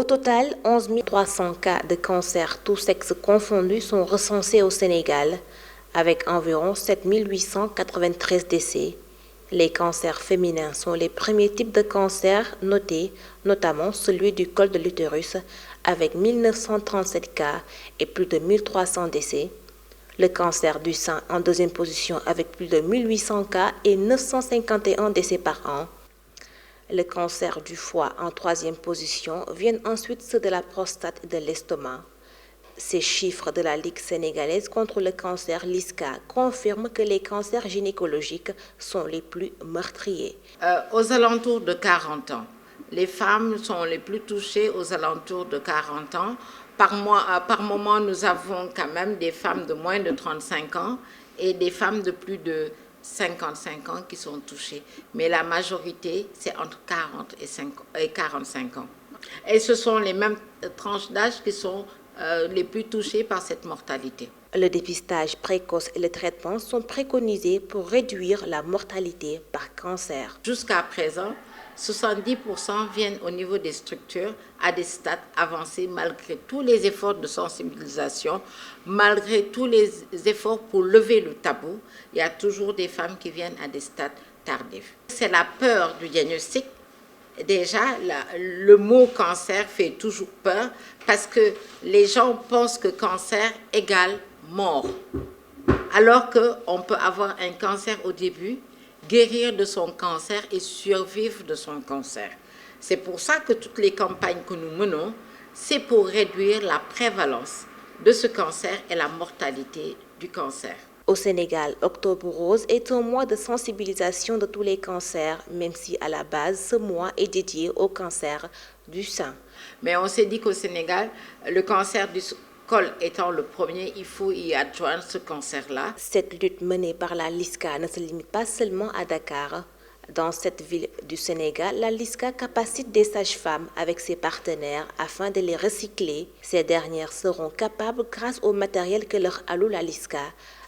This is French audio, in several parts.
total, 11 300 cas de cancer tous sexes confondus sont recensés au Sénégal, avec environ 7 893 décès. Les cancers féminins sont les premiers types de cancers notés, notamment celui du col de l'utérus, avec 1937 cas et plus de 1300 décès. Le cancer du sein en deuxième position avec plus de 1800 cas et 951 décès par an. Le cancer du foie en troisième position, viennent ensuite ceux de la prostate et de l'estomac. Ces chiffres de la Ligue sénégalaise contre le cancer, LISCA, confirment que les cancers gynécologiques sont les plus meurtriers. Aux alentours de 40 ans, les femmes sont les plus touchées aux alentours de 40 ans. Par moment, nous avons quand même des femmes de moins de 35 ans et des femmes de plus de 55 ans qui sont touchées. Mais la majorité, c'est entre 40 et 45 ans. Et ce sont les mêmes tranches d'âge qui sont les plus touchées par cette mortalité. Le dépistage précoce et le traitement sont préconisés pour réduire la mortalité par cancer. Jusqu'à présent, 70% viennent au niveau des structures à des stades avancés malgré tous les efforts de sensibilisation, malgré tous les efforts pour lever le tabou. Il y a toujours des femmes qui viennent à des stades tardifs. C'est la peur du diagnostic. Déjà, le mot cancer fait toujours peur parce que les gens pensent que cancer égale mort. Alors qu'on peut avoir un cancer au début, guérir de son cancer et survivre de son cancer. C'est pour ça que toutes les campagnes que nous menons, c'est pour réduire la prévalence de ce cancer et la mortalité du cancer. Au Sénégal, Octobre Rose est un mois de sensibilisation de tous les cancers, même si à la base, ce mois est dédié au cancer du sein. Mais on s'est dit qu'au Sénégal, le cancer du col étant le premier, il faut y adjoindre ce cancer-là. Cette lutte menée par la LISCA ne se limite pas seulement à Dakar. Dans cette ville du Sénégal, la LISCA capacite des sages-femmes avec ses partenaires afin de les recycler. Ces dernières seront capables, grâce au matériel que leur alloue la LISCA,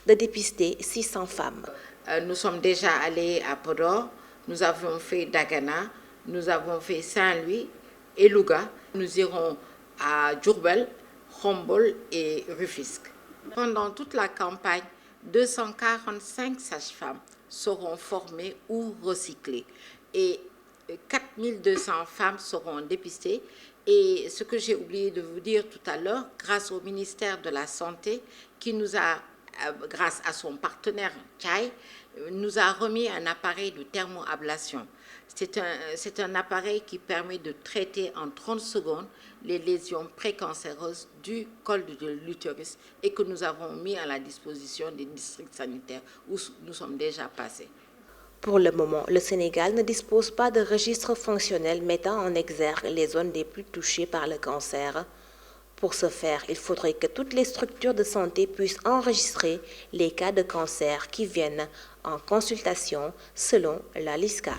de dépister 600 femmes. Nous sommes déjà allés à Podor, nous avons fait Dagana, nous avons fait Saint-Louis et Louga. Nous irons à Diourbel, Khombol et Rufisque. Pendant toute la campagne, 245 sages-femmes seront formées ou recyclées et 4200 femmes seront dépistées. Et ce que j'ai oublié de vous dire tout à l'heure, grâce au ministère de la Santé qui nous a, grâce à son partenaire Tchai, nous a remis un appareil de thermoablation. C'est un appareil qui permet de traiter en 30 secondes les lésions précancéreuses du col de l'utérus et que nous avons mis à la disposition des districts sanitaires où nous sommes déjà passés. Pour le moment, le Sénégal ne dispose pas de registre fonctionnel mettant en exergue les zones les plus touchées par le cancer. Pour ce faire, il faudrait que toutes les structures de santé puissent enregistrer les cas de cancer qui viennent en consultation selon la LISCA.